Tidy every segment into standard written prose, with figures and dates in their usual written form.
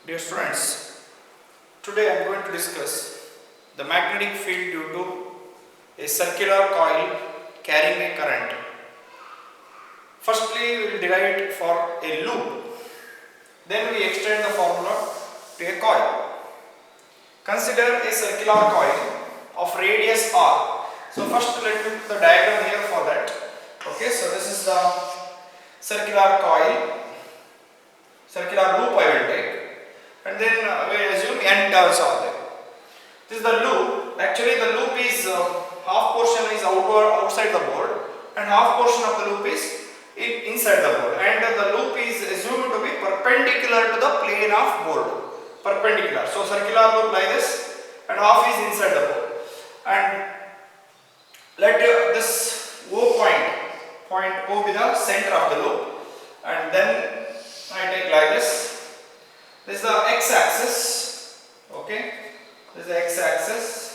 Dear students, today I am going to discuss the magnetic field due to a circular coil carrying a current. Firstly, we will derive it for a loop. Then we extend the formula to a coil. Consider a circular coil of radius r. So first let me put the diagram here for that. Okay, so this is the circular coil, circular loop I will take. And then we assume n turns are there. This is the loop. Actually, the loop is half portion is outside the board, and half portion of the loop is inside the board. And the loop is assumed to be perpendicular to the plane of board. Perpendicular. So circular loop like this, and half is inside the board. And let this O point O be the center of the loop, and then I take like this. This is the x-axis, okay, this is the x-axis,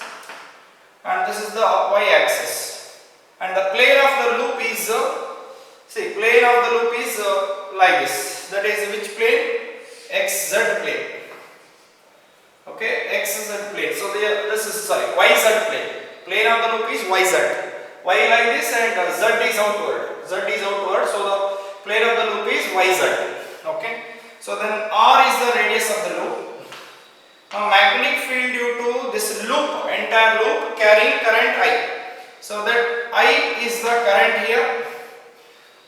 and this is the y-axis, and the plane of the loop is, plane of the loop is like this, that is which plane? XZ plane, okay, XZ plane, so this is, YZ plane of the loop is YZ, Y like this and Z is outward, so the plane of the loop is YZ, okay. So then R is the radius of the loop. Now magnetic field due to this loop, entire loop carrying current I. So that I is the current here.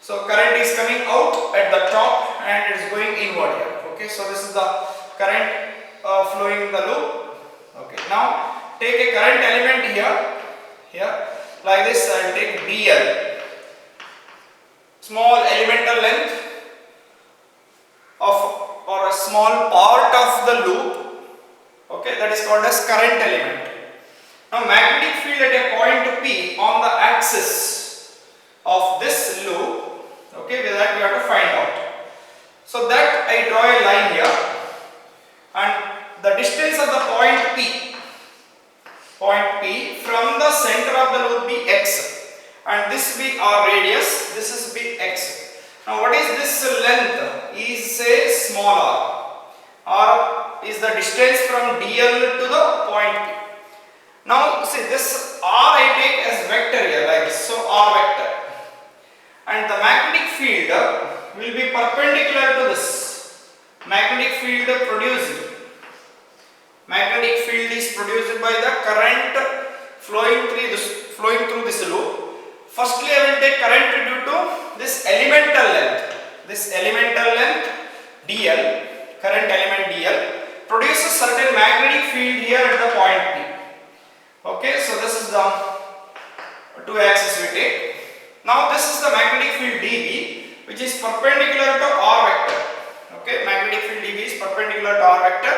So current is coming out at the top and it is going inward here. Okay, so this is the current flowing in the loop. Okay, now take a current element here, like this. I will take dl, small elemental length or a small part of the loop, okay, that is called as current element. Now magnetic field at a point P on the axis of this loop, okay, that we have to find out. So that I draw a line here, and the distance of the point P from the center of the loop be x, and this be our radius, this is be x. Now what is this length? Is say small r is the distance from dl to the point P. Now see this r I take as vector here like this, so r vector, and the magnetic field will be perpendicular to this. Magnetic field is produced by the current flowing through this loop. Firstly, I will take current due to this elemental length. This elemental length dl, current element dl, produces certain magnetic field here at the point P. Okay, so this is the two axis we take. Now this is the magnetic field dB, which is perpendicular to r vector. Okay, magnetic field dB is perpendicular to r vector.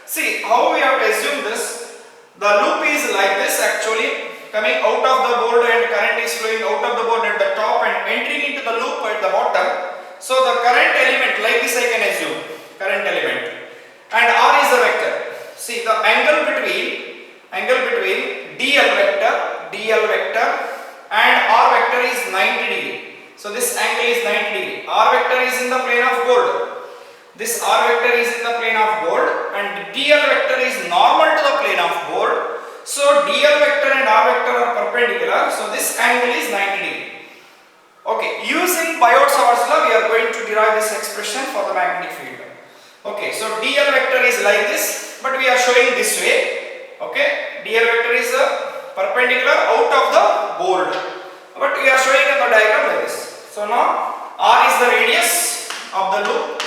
See how we have to assume this. The loop is like this actually, coming out of the board, and current is flowing out of the board at the top and entering into the loop at the bottom. So the current element like this I can assume, current element, and r is the vector. See the angle between dl vector and r vector is 90 degree. So this angle is 90 degree. R vector is in the plane of board. This r vector is in the plane of board, and dl vector is normal to the plane of board. So dl vector and r vector are perpendicular, so this angle is 90 degree. Okay, using Biot-Savart's law we are going to derive this expression for the magnetic field. Okay, so dl vector is like this, but we are showing this way. Okay, dl vector is perpendicular out of the board, but we are showing in the diagram like this. So now r is the radius of the loop,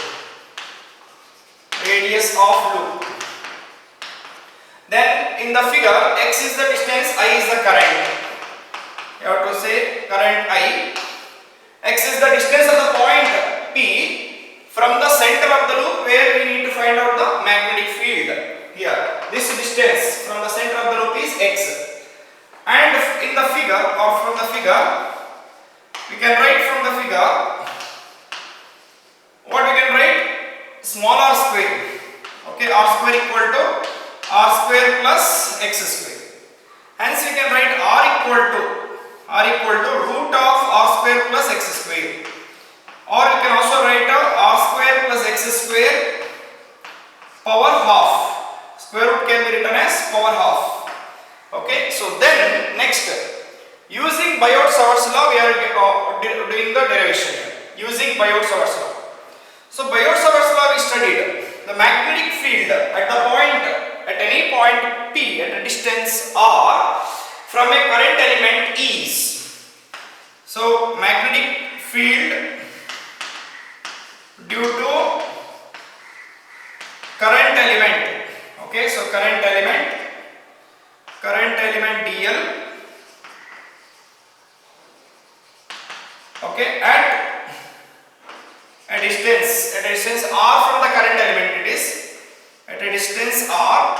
Then in the figure, x is the distance, I is the current. You have to say current I. X is the distance of the point P from the center of the loop where we need to find out the magnetic field. Here, this distance from the center of the loop is x. And in the figure, or from the figure, we can write from the figure, what we can write? Small r square. Okay, r square equal to r square plus x square. Hence we can write r equal to root of r square plus x square, or you can also write r square plus x square power half. Square root can be written as power half. Okay, so then next, using Biot-Savart's law, we are doing the derivation here. Using Biot-Savart's law. So Biot-Savart's law we studied the magnetic field at the point, at any point P at a distance r from a current element is. So magnetic field due to current element. Okay, so current element dl, okay, at a distance r from the current element, it is at a distance r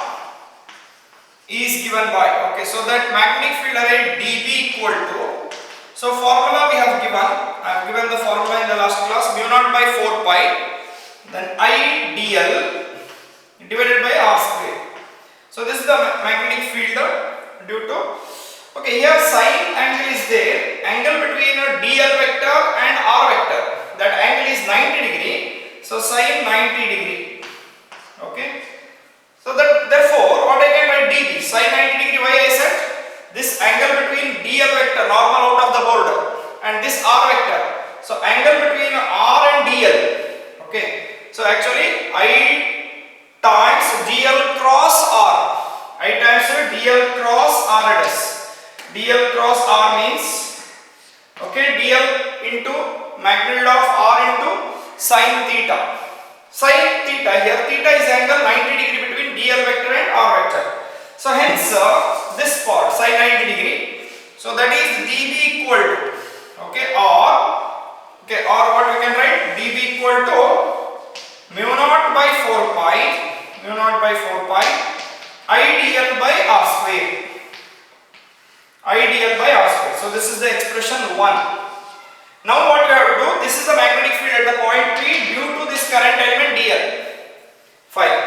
is given by, okay, so that magnetic field array dB equal to, so formula we have given, I have given the formula in the last class, mu naught by 4 pi, then I dl divided by r square. So this is the magnetic field due to, okay, here sine angle is there, angle between dl vector and r vector, that angle is 90 degree, so sine 90 degree, okay. So that therefore what I can write dB, sine 90 degree, why I said this angle between dl vector, normal out of the board, and this r vector, so angle between r and dl, okay, so actually I times dl cross r, I times dl cross r it is, dl cross r means, okay, dl into magnitude of r into sin theta. Sin theta, here theta is angle 90 degree between dl vector and r vector. So hence this part sin 90 degree, so that is dB equal to, okay, or what we can write, dB equal to mu naught by 4 pi I dl by r square, so this is the expression 1. Now what we have to do, this is the magnetic field at the point P due to this current element dl. Fine.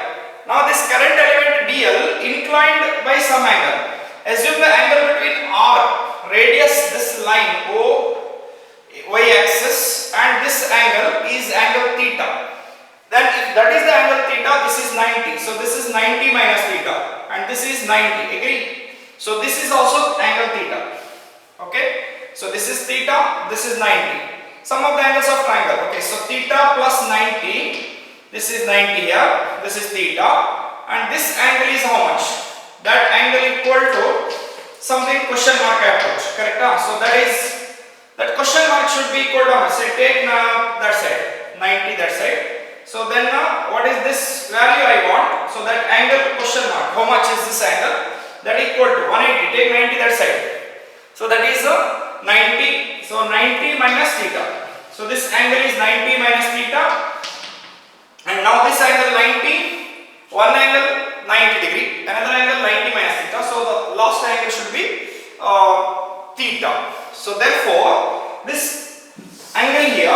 Now this current element dl inclined by some angle. Assume the angle between r, radius this line O, y axis, and this angle is angle theta. Then if that is the angle theta, this is 90. So this is 90 minus theta, and this is 90. Agree? So this is also angle theta. Okay? So this is theta, this is 90. Sum of the angles of triangle. Okay, so theta plus 90, this is 90 here, this is theta, and this angle is how much? That angle equal to something question mark I have put, correct? So that question mark should be equal to, say take that side, 90 that side. So then what is this value I want? So that angle question mark, how much is this angle? That equal to 180, take 90 that side. So that is 90, so 90 minus theta. So this angle is 90 minus theta, and now this angle 90, one angle 90 degree, another angle 90 minus theta. So the last angle should be theta. So therefore this angle here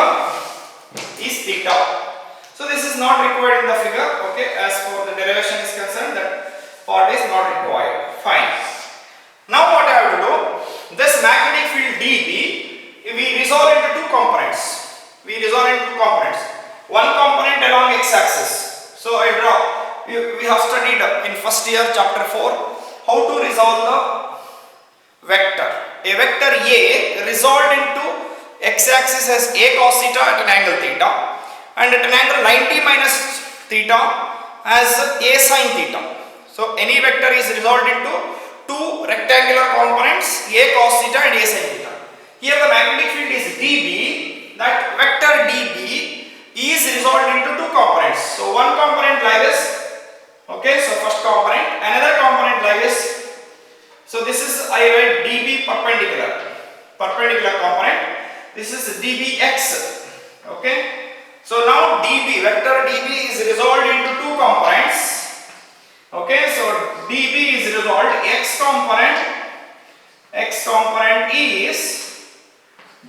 is theta. So this is not required in the figure, okay, as for the derivation is concerned, that part is not required. Fine. Now what I have to do, this magnetic field dB, we resolve into two components. One component along x-axis. So I draw, we have studied in first year chapter 4 how to resolve the vector. A vector A resolved into x-axis as a cos theta at an angle theta, and at an angle 90 minus theta as a sin theta. So any vector is resolved into two rectangular components, a cos theta and a sin theta. Here the magnetic field is dB, that vector dB is resolved into two components. So one component like this, okay, so first component, another component like this. So this is, I write dB perpendicular component, this is dBx, okay. So now dB, vector dB is resolved into two components. Okay, so dB is resolved, x component is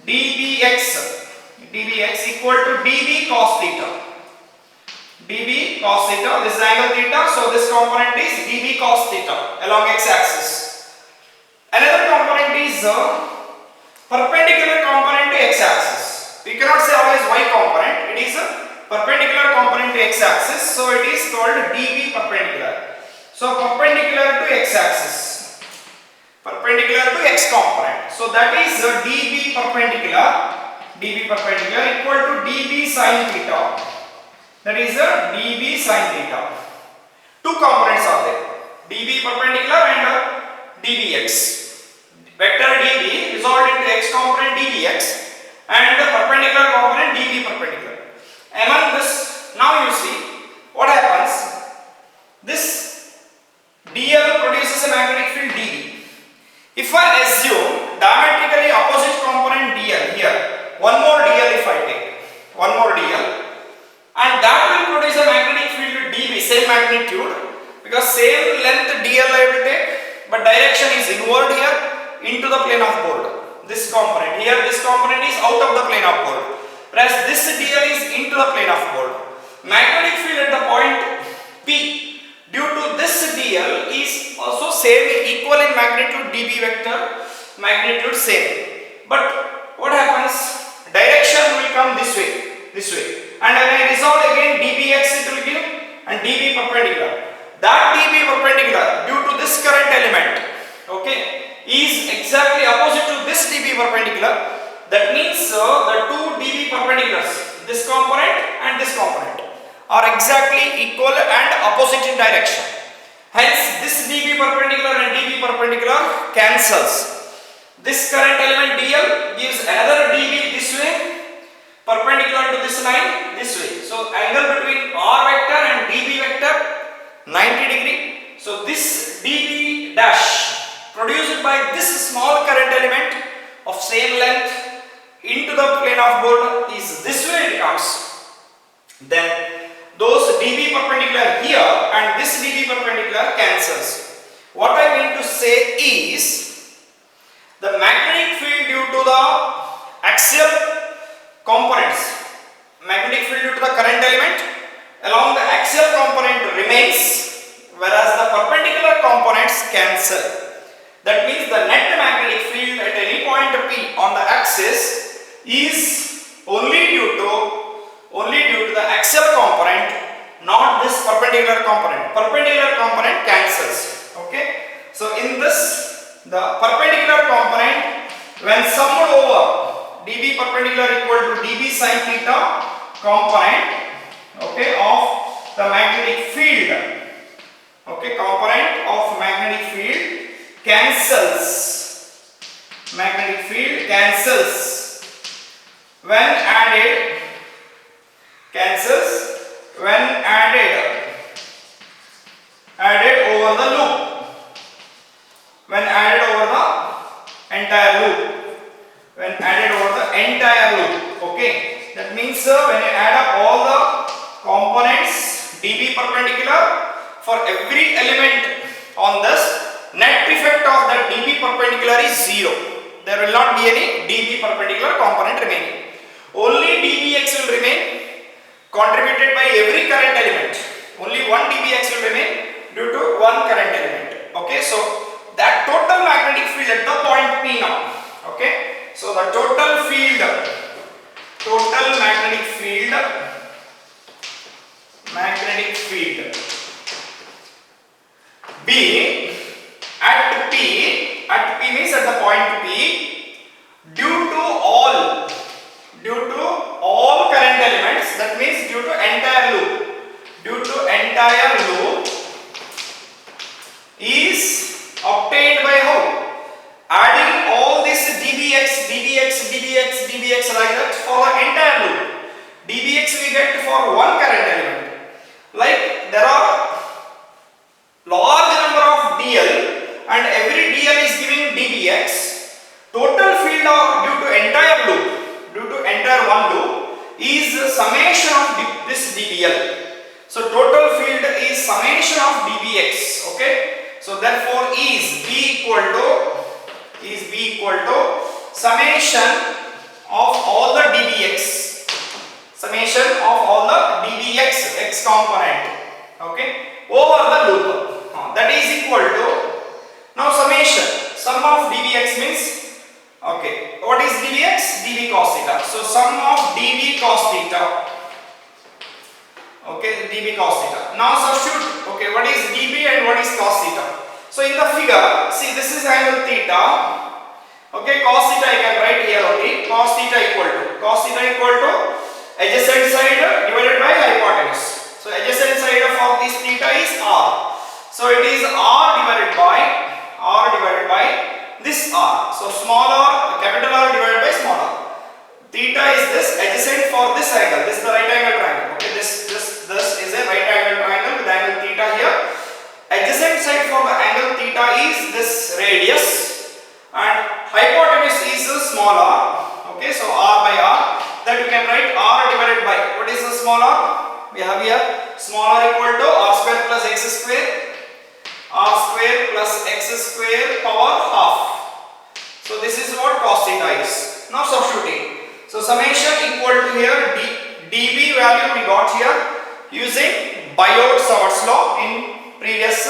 dBx equal to dB cos theta. This is angle theta, so this component is dB cos theta along x-axis. Another component is perpendicular component to x-axis. We cannot say always y component, it is perpendicular component to x-axis, so it is called dB perpendicular. So perpendicular to x-axis, perpendicular to x component. So that is dB perpendicular equal to dB sin theta. That is dB sin theta. Two components are there, dB perpendicular and dBx. Vector dB resolved into x component dBx and the perpendicular component dB perpendicular. Among this, now you see what happens. This dl produces a magnetic field dB. If I assume diametrically opposite component dl here, one more dl if I take, one more dl, and that will produce a magnetic field dB, same magnitude, because same length dl I will take, but direction is inward here into the plane of board. This component here, this component is out of the plane of board, whereas this dl is into the plane of board. Magnetic field at the point P due to this dl is also same, equal in magnitude, dB vector magnitude same, but what happens, direction will come this way, and when I resolve again dBx it will give, and dB perpendicular, that dB perpendicular due to this current element, okay, is exactly opposite to this dB perpendicular. That means the two dB perpendiculars, this component and this component, are exactly equal and opposite in direction. Hence this dB perpendicular and dB perpendicular cancels. This current element dl gives another dB this way, perpendicular to this line this way. So angle between r vector and dB vector 90 degree. So this dB dash produced by this small current element of same length into the plane of board is this way it comes. Then those dB perpendicular here and this dB perpendicular cancels. What I mean to say is the magnetic field due to the axial components, magnetic field due to the current element along the axial component remains, whereas the perpendicular components cancel. That means the net magnetic field at any point P on the axis is only due to the axial component, not this perpendicular component. Perpendicular component cancels. Okay. So in this, the perpendicular component when summed over dB perpendicular equal to dB sin theta component, okay, of the magnetic field, okay, component of magnetic field cancels. Magnetic field cancels when added, added over the loop, when added over the entire loop, okay. That means when you add up all the components dB perpendicular for every element on this, net effect of that dB perpendicular is 0. There will not be any dB perpendicular component remaining. Only dBx will remain, contributed by every current element. Only one dBx will remain due to one current element. Okay, so that total magnetic field at the point P now. Okay, so the total magnetic field B at P means at the point P due to all current elements, that means due to entire loop is obtained by how? Adding all this dBx like that for the entire loop. dBx we get for one current element. Like there are large number of dl and every dl is giving dBx. Total field of due to entire one loop is summation of this dBl. So total field is summation of dBx. Okay. So therefore is B equal to summation of all the dBx. Summation of all the dBx x component. Okay. Over the loop. That is equal to, now summation, sum of dBx means, okay, what is dBx? dB cos theta. So sum of dB cos theta Okay, dB cos theta. Now substitute, okay, what is dB and what is cos theta? So in the figure, see this is angle theta. Okay, cos theta I can write here only. Cos theta equal to adjacent side divided by hypotenuse. So adjacent side of this theta is r. So it is r divided by this r. So small r, capital R divided by small r. Theta is this adjacent for this angle. This is the right angle triangle. Okay, this is a right angle triangle with angle theta here. Adjacent side for the angle theta is this radius, and hypotenuse is small r. Okay, so r by r, that you can write r divided by, what is the small r? We have here small r equal to r square plus x square, power half. So this is what cos theta is. Now substituting. So summation equal to here dB value we got here using Biot-Savart's law in previous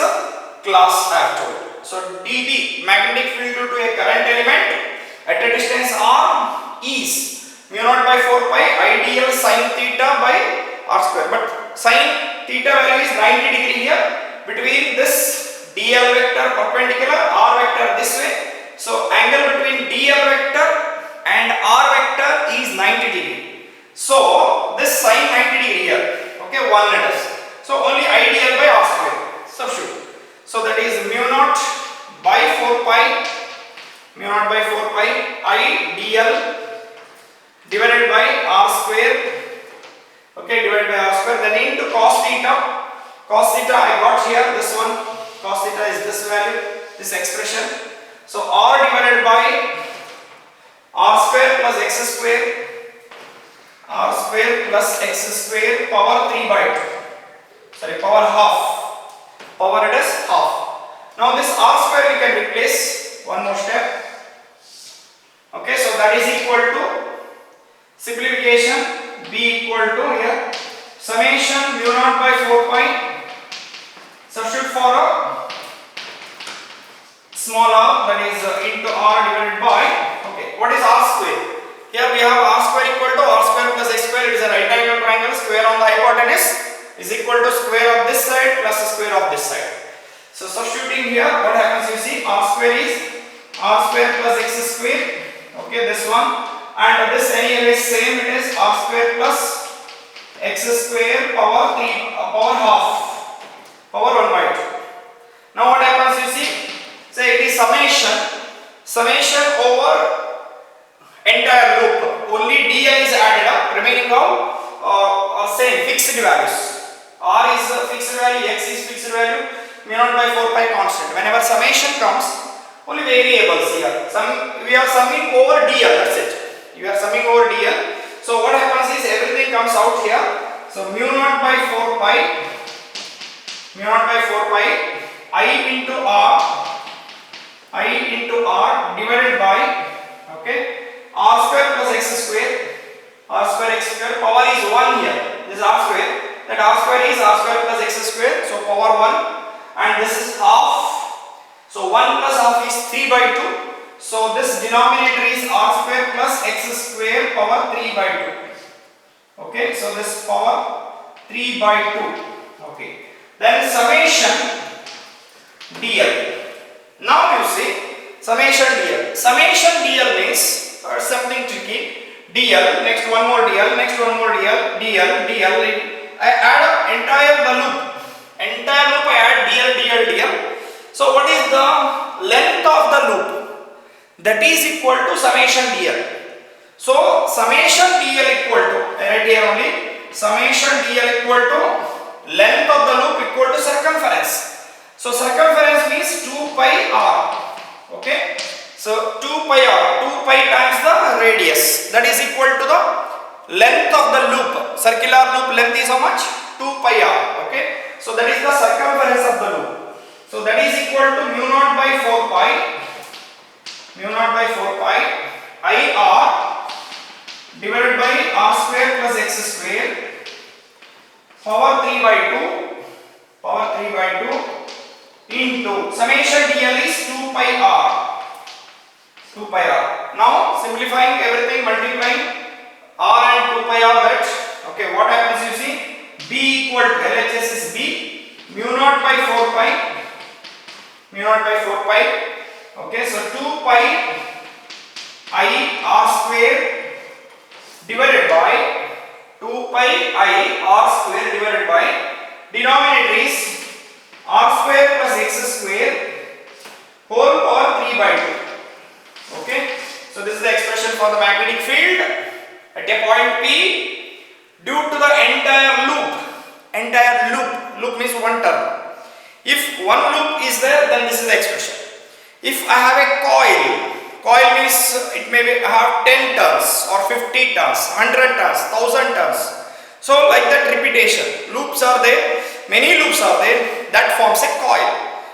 class I have told. So dB, magnetic field due to a current element at a distance r is mu naught by 4 pi ideal sin theta by r square. But sin theta value is 90 degree here between this dl vector perpendicular, r vector this way. So angle between dl vector and r vector is 90 degree. So this sin 90 degree here. Okay, 1 let us. So only ideal by r square. Substitute. So that is mu naught by 4 pi I dl divided by r square. Okay, divided by r square. Then into cos theta. Cos theta I got here this one. Cos theta is this value, this expression. So r divided by r square plus x square, power 3 by 2. Sorry, power half. Power it is half. Now this r square we can replace one more step. Okay, so that is equal to simplification b equal to here summation mu naught by 4 pi. Substitute for a small r, that is into r divided by, okay, what is r square? Here we have r square equal to r square plus x square. It is a right angle triangle. Square on the hypotenuse is equal to square of this side plus the square of this side. So substituting here, what happens, you see r square is r square plus x square. Okay, this one, and this anyway same, it is r square plus x square power 3 power half, power 1 by 2. Now what happens, you see, say it is summation over entire loop. Only dl is added up, remaining how same fixed values. R is fixed value, x is fixed value, mu naught by 4 pi constant. Whenever summation comes, only variables here. We are summing over dl. That's it. You are summing over dl. So what happens is everything comes out here. So mu naught by 4 pi I into r divided by, okay, r square plus x square, power is 1 here. This is r square. That r square is r square plus x square. So power 1, and this is half. So 1 plus half is 3 by 2. So this denominator is r square plus x square power 3 by 2. Okay, so this power 3 by 2. Okay. Then summation dl. Now you see summation dl. Summation dl means something tricky. dl, next one more dl, next one more dl, dl. I add up entire the loop. Entire loop I add dl. So what is the length of the loop? That is equal to summation dl. So summation dl equal to, right here only, summation dl equal to length of the loop equal to circumference. So circumference means 2 pi r. Okay. So 2 pi r, 2 pi times the radius, that is equal to the length of the loop. Circular loop length is how much? 2 pi r. Okay. So that is the circumference of the loop. So that is equal to mu naught by 4 pi I r divided by r square plus x square power 3 by 2 into summation dl is 2 pi r. Now simplifying everything, multiplying r and 2 pi r, that, okay, what happens, you see, B equal to LHS is B mu naught by 4 pi, mu naught by 4 pi. Okay, so 2 pi I r square divided by 2 pi I r square divided by denominator is r square plus x square whole power 3 by 2. Okay, so this is the expression for the magnetic field at a point P due to the entire loop means one turn. If one loop is there, then this is the expression. If I have a coil means it may have 10 turns or 50 turns, 100 turns, 1000 turns. So like that repetition, loops are there, many loops are there, that forms a coil.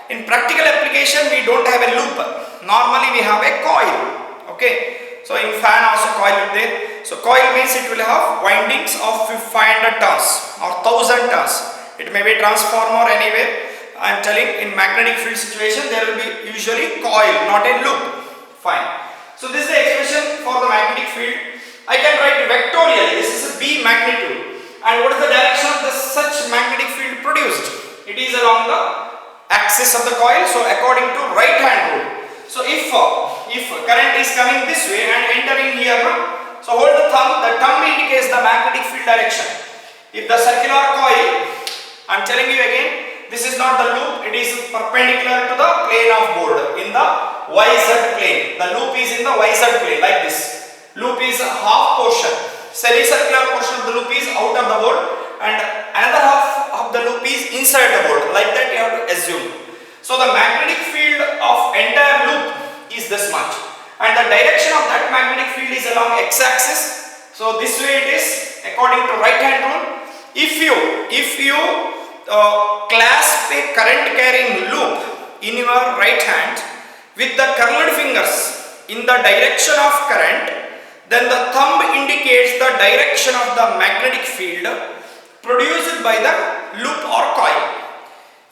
In practical application we don't have a loop, normally we have a coil. Okay, so in fan also coil is there. So coil means it will have windings of 500 turns or 1000 turns. It may be transformer anyway. I am telling in magnetic field situation there will be usually coil, not a loop. Fine. So this is the expression for the magnetic field. I can write vectorially. This is a B magnitude. And what is the direction of the such magnetic field produced? It is along the axis of the coil. So according to right hand rule. So if current is coming this way and entering here, so hold the thumb indicates the magnetic field direction. If the circular coil, I am telling you again, this is not the loop, it is perpendicular to the plane of board in the YZ plane. The loop is in the YZ plane like this. Loop is half portion. Semicircular portion of the loop is out of the board and another half of the loop is inside the board. Like that you have to assume. So the magnetic field of entire loop is this much. And the direction of that magnetic field is along x-axis. So this way it is according to right hand rule. If you clasp a current carrying loop in your right hand with the curled fingers in the direction of current, then the thumb indicates the direction of the magnetic field produced by the loop or coil.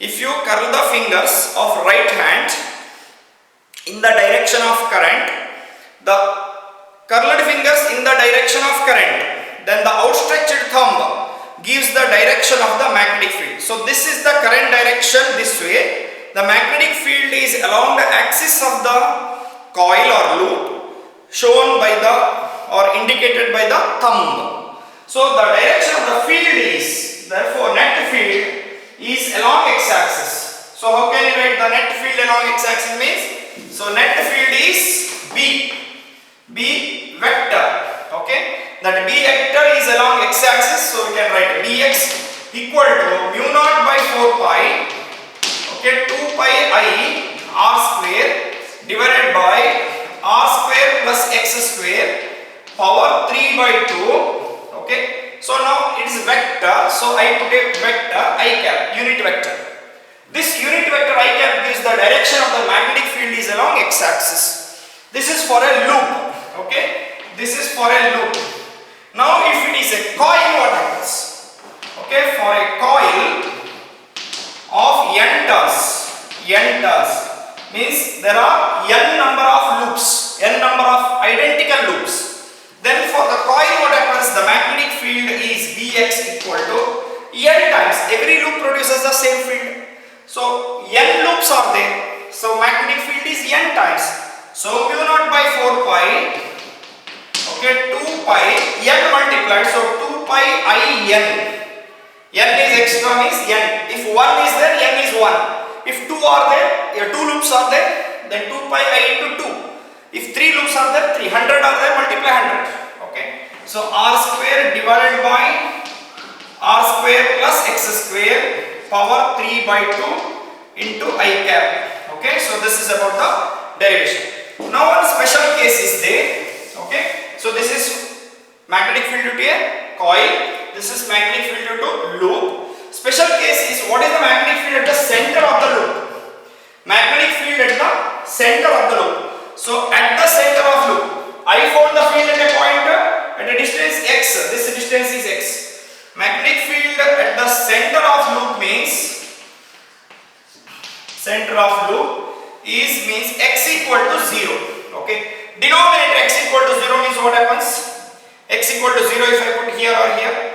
If you curl the fingers of right hand in the direction of current, the curled fingers in the direction of current, then the outstretched thumb gives the direction of the magnetic field. So this is the current direction this way. The magnetic field is along the axis of the coil or loop shown by the or indicated by the thumb. So the direction of the field is, therefore net field is along x-axis. So how can you write the net field along x-axis means? So net field is B vector. Okay. That B vector is along x-axis, so we can write Bx equal to mu naught by 4 pi, okay, 2 pi I r square divided by r square plus x square power 3 by 2. Okay, so now it is vector, so I put a vector I cap, unit vector. This unit vector I cap gives the direction of the magnetic field is along x-axis. This is for a loop. Okay, this is for a loop. Now if it is a coil, what happens? Okay, for a coil of n turns means there are n number of loops, n number of identical loops. Then for the coil, what happens? The magnetic field is Bx equal to n times. Every loop produces the same field. So n loops are there. So magnetic field is n times. So mu naught by 4 pi. Okay, 2 pi n multiplied, so 2 pi I n. N is extra means n. If 1 is there, n is 1. If 2 are there, 2 loops are there, then 2 pi I into 2. If 3 loops are there, 300 are there, multiply 100. Okay, so r square divided by r square plus x square power 3 by 2 into I cap. Okay, so this is about the derivation. Now one special case is there. Okay, so this is magnetic field due to a coil, this is magnetic field due to loop. Special case is what is the magnetic field at the center of the loop? Magnetic field at the center of the loop. So at the center of loop, I found the field at a point at a distance x. This distance is x. Magnetic field at the center of loop means means x equal to 0. Okay. Denominator x equal to 0 means what happens? X equal to 0 if I put here or here,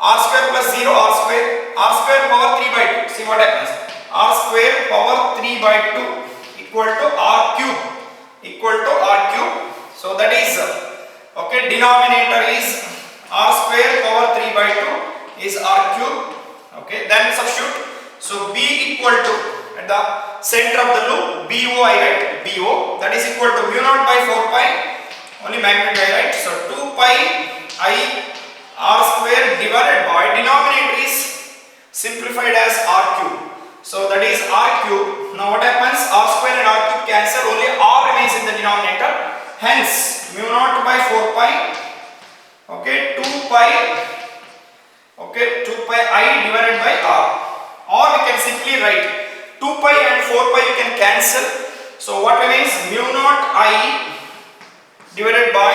r square plus 0 r square power 3 by 2. See what happens, r square power 3 by 2 equal to r cube, so that is okay, denominator is r square power 3 by 2 is r cube. Okay, then substitute. So b equal to, at the center of the loop, bo I write, bo, that is equal to mu naught by 4 pi, only magnitude I write, so 2 pi I r square divided by, denominator is simplified as r cube, so that is r cube. Now what happens, r square and r cube cancel, only r remains in the denominator, hence mu naught by 4 pi, okay, 2 pi, okay, 2 pi I divided by r, or we can simply write 2 pi and 4 pi you can cancel, so what remains, mu naught I divided by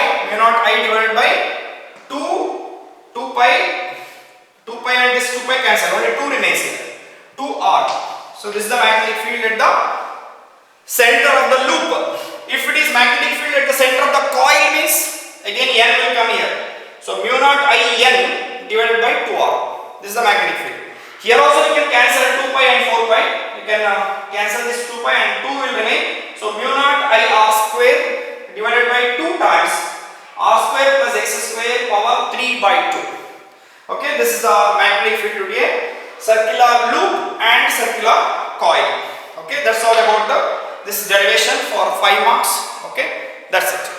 2 pi and this 2 pi cancel, only 2 remains here, 2r. So this is the magnetic field at the center of the loop. If it is magnetic field at the center of the coil, means again n will come here, so mu naught I n divided by 2r, this is the magnetic field. Here also you can cancel 2 pi and 4 pi, you can cancel this 2 pi and 2 will remain, so mu naught I r square divided by 2 times r square plus x square power 3 by 2. Okay, this is the magnetic field today, circular loop and circular coil. Okay, that's all about this derivation for 5 marks. Okay, that's it.